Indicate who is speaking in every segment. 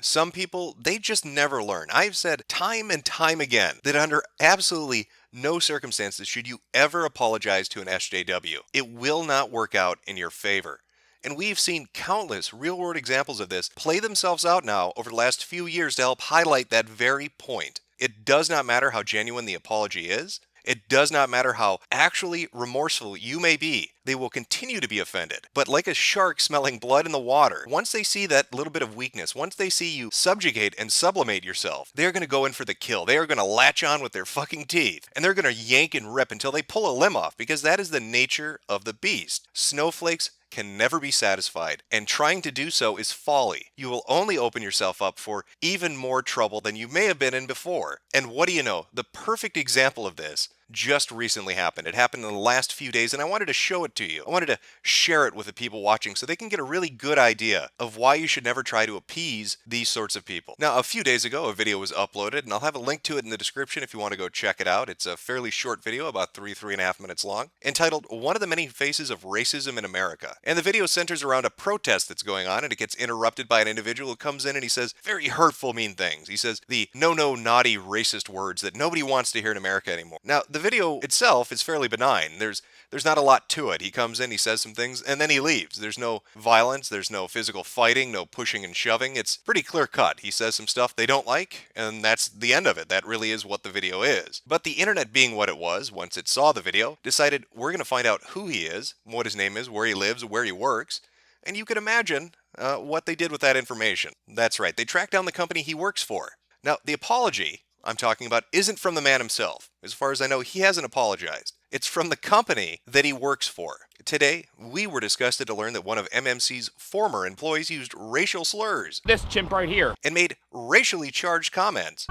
Speaker 1: Some people, they just never learn. I've said time and time again that under absolutely no circumstances should you ever apologize to an SJW. It will not work out in your favor. And we've seen countless real-world examples of this play themselves out now over the last few years to help highlight that very point. It does not matter how genuine the apology is. It does not matter how actually remorseful you may be. They will continue to be offended. But like a shark smelling blood in the water, once they see that little bit of weakness, once they see you subjugate and sublimate yourself, they're going to go in for the kill. They are going to latch on with their fucking teeth. And they're going to yank and rip until they pull a limb off, because that is the nature of the beast. Snowflakes can never be satisfied, and trying to do so is folly. You will only open yourself up for even more trouble than you may have been in before. And what do you know? The perfect example of this just recently happened. It happened in the last few days, and I wanted to show it to you. I wanted to share it with the people watching so they can get a really good idea of why you should never try to appease these sorts of people. Now, a few days ago, a video was uploaded, and I'll have a link to it in the description if you want to go check it out. It's a fairly short video, about 3.5 minutes long, entitled "One of the Many Faces of Racism in America." And the video centers around a protest that's going on, and it gets interrupted by an individual who comes in and he says very hurtful, mean things. He says the no, naughty, racist words that nobody wants to hear in America anymore. Now, the video itself is fairly benign. There's not a lot to it. He comes in, he says some things, and then he leaves. There's no violence, there's no physical fighting, no pushing and shoving. It's pretty clear cut. He says some stuff they don't like, and that's the end of it. That really is what the video is. But the internet, being what it was, once it saw the video, decided we're going to find out who he is, what his name is, where he lives, where he works, and you can imagine what they did with that information. That's right, they tracked down the company he works for. Now, the apology I'm talking about isn't from the man himself. As far as I know, he hasn't apologized. It's from the company that he works for. Today, we were disgusted to learn that one of MMC's former employees used racial slurs.
Speaker 2: This chimp right here.
Speaker 1: And made racially charged comments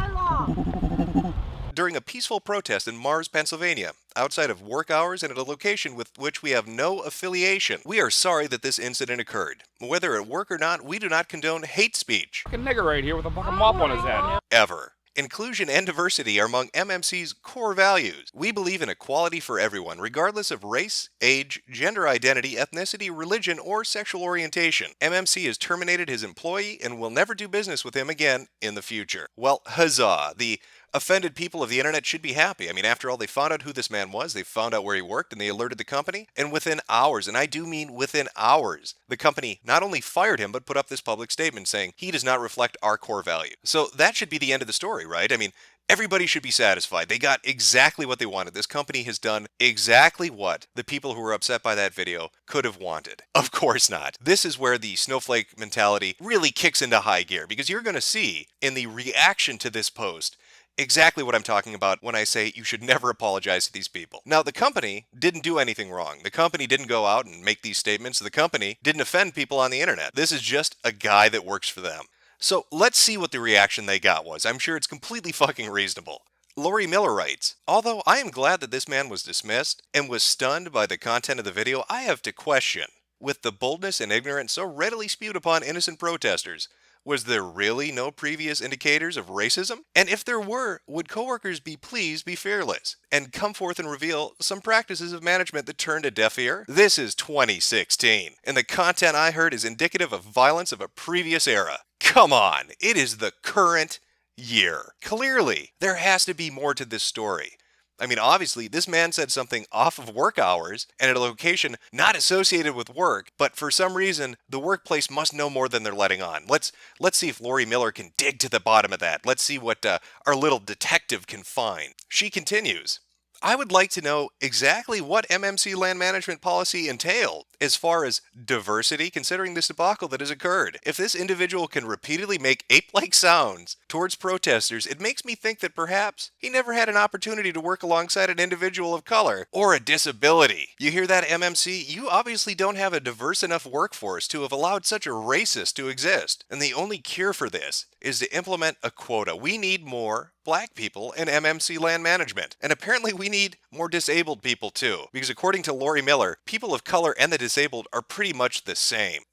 Speaker 1: during a peaceful protest in Mars, Pennsylvania, outside of work hours and at a location with which we have no affiliation. We are sorry that this incident occurred. Whether at work or not, we do not condone hate speech.
Speaker 2: Fucking nigger right here with a fucking mop on his head.
Speaker 1: Ever. Inclusion and diversity are among MMC's core values. We believe in equality for everyone, regardless of race, age, gender identity, ethnicity, religion, or sexual orientation. MMC has terminated his employee and will never do business with him again in the future. Well, huzzah. The offended people of the internet should be happy. I mean, after all, they found out who this man was, they found out where he worked, and they alerted the company. And within hours, and I do mean within hours, the company not only fired him, but put up this public statement saying he does not reflect our core value. So that should be the end of the story, right? I mean, everybody should be satisfied. They got exactly what they wanted. This company has done exactly what the people who were upset by that video could have wanted. Of course not. This is where the snowflake mentality really kicks into high gear, because you're going to see in the reaction to this post exactly what I'm talking about when I say you should never apologize to these people. Now, the company didn't do anything wrong. The company didn't go out and make these statements. The company didn't offend people on the internet. This is just a guy that works for them. So let's see what the reaction they got was. I'm sure it's completely fucking reasonable. Lori Miller writes, "Although I am glad that this man was dismissed and was stunned by the content of the video, I have to question, with the boldness and ignorance so readily spewed upon innocent protesters, was there really no previous indicators of racism? And if there were, would coworkers please be fearless and come forth and reveal some practices of management that turned a deaf ear? This is 2016, and the content I heard is indicative of violence of a previous era. Come on, it is the current year. Clearly, there has to be more to this story. I mean, obviously, this man said something off of work hours and at a location not associated with work, but for some reason, the workplace must know more than they're letting on. Let's see if Lori Miller can dig to the bottom of that. Let's see what our little detective can find. She continues, "I would like to know exactly what MMC land management policy entailed as far as diversity, considering this debacle that has occurred. If this individual can repeatedly make ape-like sounds towards protesters, it makes me think that perhaps he never had an opportunity to work alongside an individual of color or a disability. You hear that, MMC? You obviously don't have a diverse enough workforce to have allowed such a racist to exist. And the only cure for this is to implement a quota. We need more black people in MMC land management. And apparently we need more disabled people too, because according to Lori Miller, people of color and the disabled are pretty much the same."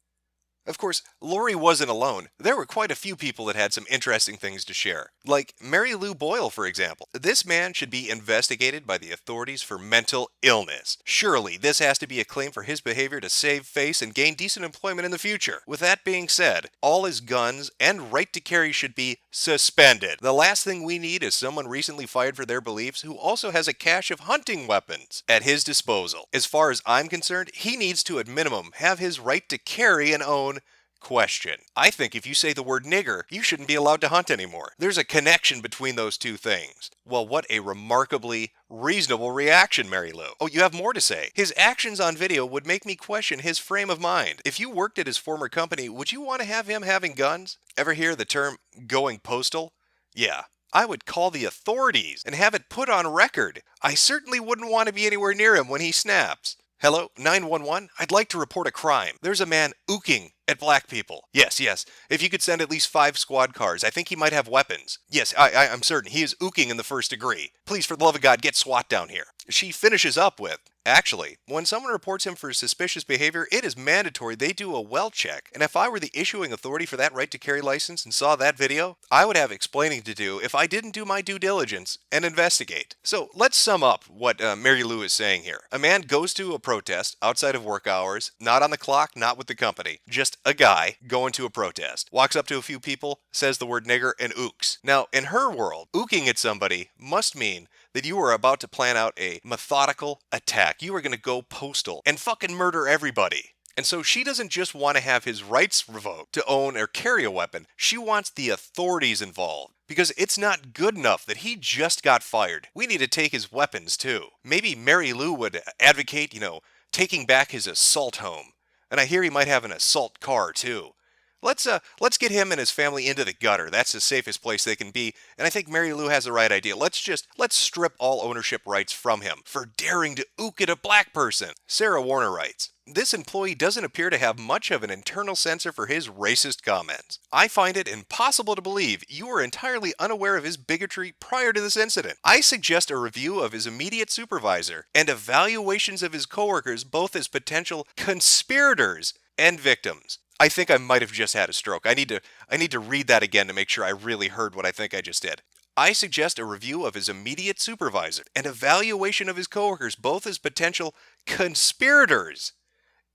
Speaker 1: Of course, Lori wasn't alone. There were quite a few people that had some interesting things to share. Like Mary Lou Boyle, for example. This man should be investigated by the authorities for mental illness. Surely, this has to be a claim for his behavior to save face and gain decent employment in the future. With that being said, all his guns and right to carry should be suspended. The last thing we need is someone recently fired for their beliefs who also has a cache of hunting weapons at his disposal. As far as I'm concerned, he needs to at minimum have his right to carry and own question. I think if you say the word nigger, you shouldn't be allowed to hunt anymore. There's a connection between those two things. Well, what a remarkably reasonable reaction, Mary Lou. Oh, you have more to say. His actions on video would make me question his frame of mind. If you worked at his former company, would you want to have him having guns? Ever hear the term going postal? Yeah. I would call the authorities and have it put on record. I certainly wouldn't want to be anywhere near him when he snaps. Hello, 911? I'd like to report a crime. There's a man ooking at black people. Yes. If you could send at least 5 squad cars, I think he might have weapons. Yes, I'm certain. He is ooking in the first degree. Please, for the love of God, get SWAT down here. She finishes up with, actually, when someone reports him for suspicious behavior, it is mandatory they do a well check. And if I were the issuing authority for that right to carry license and saw that video, I would have explaining to do if I didn't do my due diligence and investigate. So let's sum up what Mary Lou is saying here. A man goes to a protest outside of work hours, not on the clock, not with the company, just a guy going to a protest. Walks up to a few people, says the word nigger, and ooks. Now, in her world, ooking at somebody must mean that you are about to plan out a methodical attack. You are going to go postal and fucking murder everybody. And so she doesn't just want to have his rights revoked to own or carry a weapon. She wants the authorities involved. Because it's not good enough that he just got fired. We need to take his weapons too. Maybe Mary Lou would advocate, taking back his assault home. And I hear he might have an assault car too. Let's get him and his family into the gutter. That's the safest place they can be. And I think Mary Lou has the right idea. Let's strip all ownership rights from him for daring to ook at a black person. Sarah Warner writes, this employee doesn't appear to have much of an internal censor for his racist comments. I find it impossible to believe you were entirely unaware of his bigotry prior to this incident. I suggest a review of his immediate supervisor and evaluations of his coworkers both as potential conspirators and victims. I think I might have just had a stroke. I need to read that again to make sure I really heard what I think I just did. I suggest a review of his immediate supervisor and evaluation of his coworkers both as potential conspirators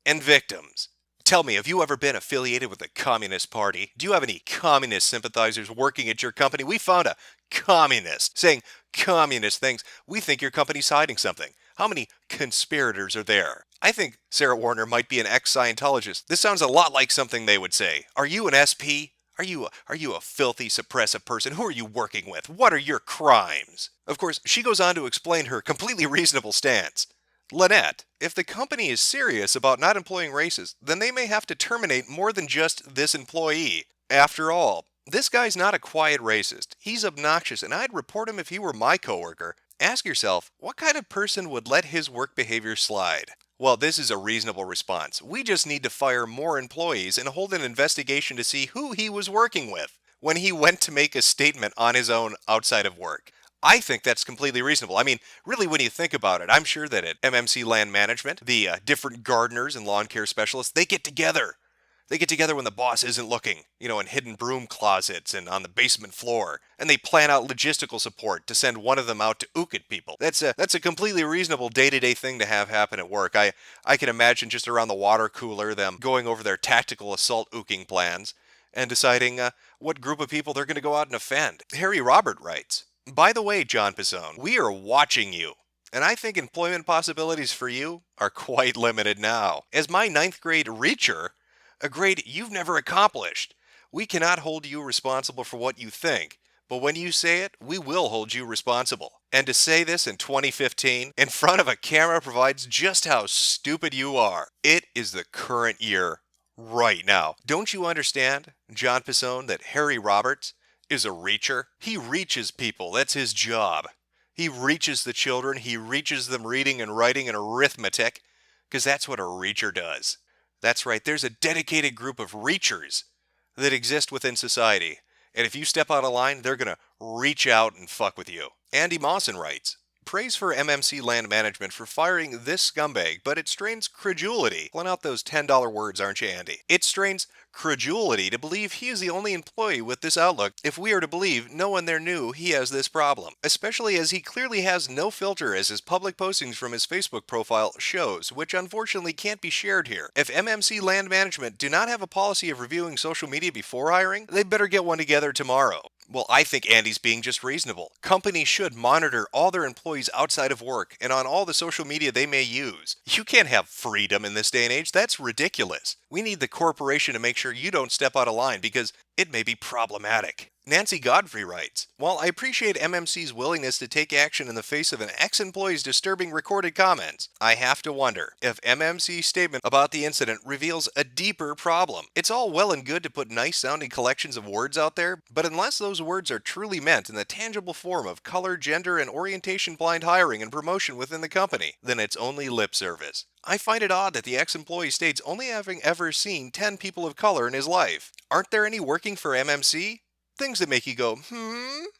Speaker 1: and victims. Tell me, have you ever been affiliated with the Communist Party? Do you have any communist sympathizers working at your company? We found a communist saying communist things. We think your company's hiding something. How many conspirators are there? I think Sarah Warner might be an ex-Scientologist. This sounds a lot like something they would say. Are you an SP? Are you a filthy, suppressive person? Who are you working with? What are your crimes? Of course, she goes on to explain her completely reasonable stance. Lynette, if the company is serious about not employing racists, then they may have to terminate more than just this employee. After all, this guy's not a quiet racist. He's obnoxious, and I'd report him if he were my coworker. Ask yourself, what kind of person would let his work behavior slide? Well, this is a reasonable response. We just need to fire more employees and hold an investigation to see who he was working with when he went to make a statement on his own outside of work. I think that's completely reasonable. I mean, really, when you think about it, I'm sure that at MMC Land Management, the different gardeners and lawn care specialists, they get together. They get together when the boss isn't looking, in hidden broom closets and on the basement floor, and they plan out logistical support to send one of them out to ook at people. That's a completely reasonable day-to-day thing to have happen at work. I can imagine just around the water cooler them going over their tactical assault ooking plans and deciding what group of people they're going to go out and offend. Harry Robert writes, by the way, John Pizzone, we are watching you. And I think employment possibilities for you are quite limited now. As my 9th grade reacher, a grade you've never accomplished, we cannot hold you responsible for what you think, but when you say it, we will hold you responsible. And to say this in 2015, in front of a camera provides just how stupid you are. It is the current year right now. Don't you understand, John Pizzone, that Harry Roberts is a reacher? He reaches people. That's his job. He reaches the children. He reaches them reading and writing and arithmetic, because that's what a reacher does. That's right. There's a dedicated group of reachers that exist within society. And if you step out of line, they're going to reach out and fuck with you. Andy Mawson writes, praise for MMC Land Management for firing this scumbag, but it strains credulity. Pulling out those $10 words, aren't you, Andy? It strains credulity to believe he is the only employee with this outlook if we are to believe no one there knew he has this problem, especially as he clearly has no filter as his public postings from his Facebook profile shows, which unfortunately can't be shared here. If MMC Land Management do not have a policy of reviewing social media before hiring, they better get one together tomorrow. Well, I think Andy's being just reasonable. Companies should monitor all their employees outside of work and on all the social media they may use. You can't have freedom in this day and age. That's ridiculous. We need the corporation to make sure you don't step out of line because it may be problematic. Nancy Godfrey writes, "While I appreciate MMC's willingness to take action in the face of an ex-employee's disturbing recorded comments, I have to wonder if MMC's statement about the incident reveals a deeper problem. It's all well and good to put nice-sounding collections of words out there, but unless those words are truly meant in the tangible form of color, gender, and orientation-blind hiring and promotion within the company, then it's only lip service. I find it odd that the ex-employee states only having ever seen 10 people of color in his life. Aren't there any working for MMC? Things that make you go,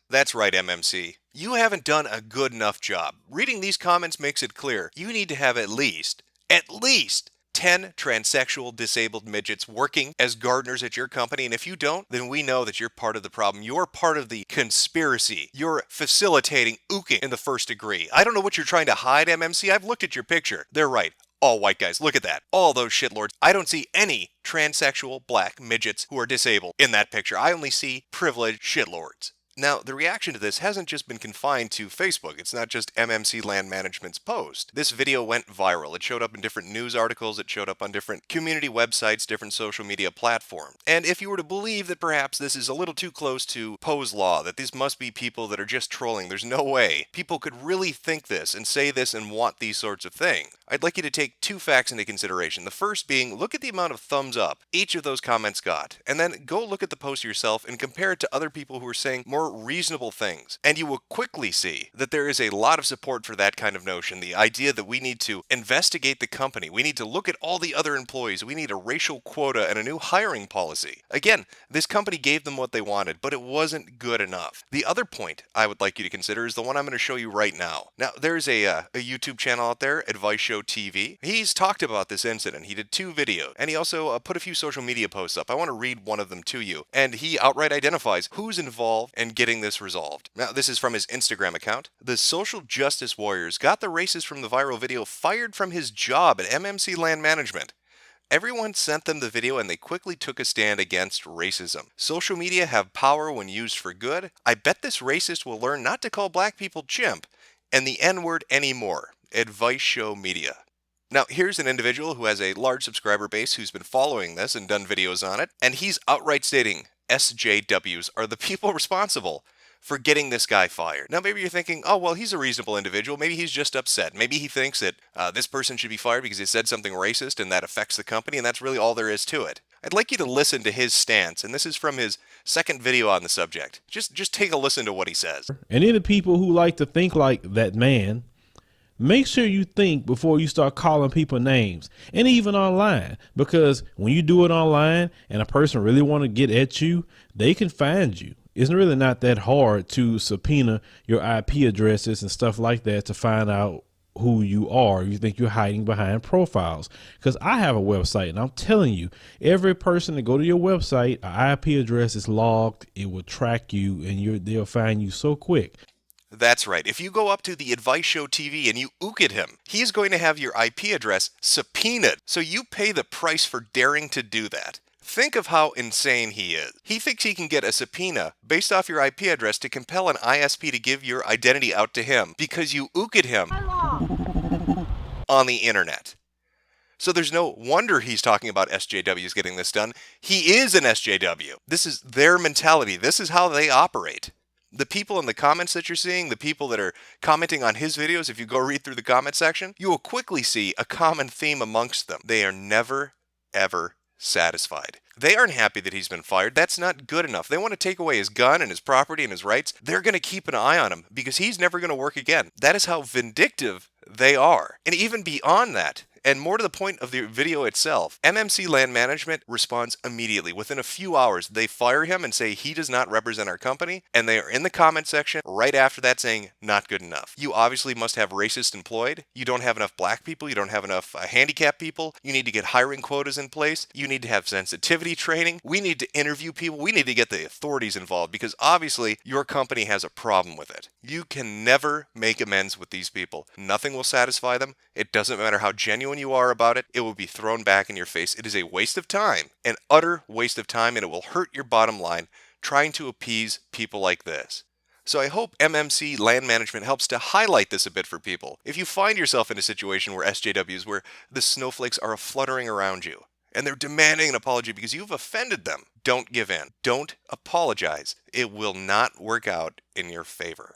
Speaker 1: That's right, MMC. You haven't done a good enough job. Reading these comments makes it clear you need to have at least 10 transsexual disabled midgets working as gardeners at your company, and if you don't, then we know that you're part of the problem. You're part of the conspiracy. You're facilitating ooking in the first degree. I don't know what you're trying to hide, MMC. I've looked at your picture. They're right. All white guys, look at that. All those shitlords. I don't see any transsexual black midgets who are disabled in that picture. I only see privileged shitlords. Now, the reaction to this hasn't just been confined to Facebook. It's not just MMC Land Management's post. This video went viral. It showed up in different news articles. It showed up on different community websites, different social media platforms. And if you were to believe that perhaps this is a little too close to Poe's Law, that these must be people that are just trolling, there's no way people could really think this and say this and want these sorts of things. I'd like you to take two facts into consideration. The first being, look at the amount of thumbs up each of those comments got, and then go look at the post yourself and compare it to other people who are saying more reasonable things. And you will quickly see that there is a lot of support for that kind of notion. The idea that we need to investigate the company, we need to look at all the other employees, we need a racial quota and a new hiring policy. Again, this company gave them what they wanted, but it wasn't good enough. The other point I would like you to consider is the one I'm going to show you right now. Now, there's a YouTube channel out there, Advice Show TV. He's talked about this incident. He did 2 videos, and he also put a few social media posts up. I want to read one of them to you, and he outright identifies who's involved in getting this resolved. Now, this is from his Instagram account. The social justice warriors got the racist from the viral video fired from his job at MMC Land Management. Everyone sent them the video and they quickly took a stand against racism. Social media have power when used for good. I bet this racist will learn not to call black people chimp and the N-word anymore. Advice Show Media. Now, here's an individual who has a large subscriber base who's been following this and done videos on it, and he's outright stating SJWs are the people responsible for getting this guy fired. Now, maybe you're thinking, oh, well, he's a reasonable individual. Maybe he's just upset. Maybe he thinks that this person should be fired because he said something racist and that affects the company, and that's really all there is to it. I'd like you to listen to his stance, and this is from his second video on the subject. Just take a listen to what he says.
Speaker 3: And any people who like to think like that man, make sure you think before you start calling people names, and even online, because when you do it online and a person really want to get at you, they can find you. It's really not that hard to subpoena your IP addresses and stuff like that to find out who you are. You think you're hiding behind profiles, because I have a website and I'm telling you, every person that go to your website, an IP address is logged. It will track you and they'll find you so quick.
Speaker 1: That's right. If you go up to the Advice Show TV and you ook at him, he's going to have your IP address subpoenaed. So you pay the price for daring to do that. Think of how insane he is. He thinks he can get a subpoena based off your IP address to compel an ISP to give your identity out to him because you ook at him on the internet. So there's no wonder he's talking about SJWs getting this done. He is an SJW. This is their mentality. This is how they operate. The people in the comments that you're seeing, the people that are commenting on his videos, if you go read through the comment section, you will quickly see a common theme amongst them. They are never, ever satisfied. They aren't happy that he's been fired. That's not good enough. They want to take away his gun and his property and his rights. They're going to keep an eye on him because he's never going to work again. That is how vindictive They are. And even beyond that, and more to the point of the video itself, MMC Land Management responds immediately. Within a few hours, they fire him and say he does not represent our company, and they are in the comment section right after that saying, not good enough. You obviously must have racist employed. You don't have enough black people. You don't have enough handicapped people. You need to get hiring quotas in place. You need to have sensitivity training. We need to interview people. We need to get the authorities involved because obviously your company has a problem with it. You can never make amends with these people. Nothing will satisfy them. It doesn't matter how genuine you are about it, it will be thrown back in your face. It is a waste of time, an utter waste of time, and it will hurt your bottom line trying to appease people like this. So I hope MMC Land Management helps to highlight this a bit for people. If you find yourself in a situation where SJWs, where the snowflakes are fluttering around you, and they're demanding an apology because you've offended them, don't give in. Don't apologize. It will not work out in your favor.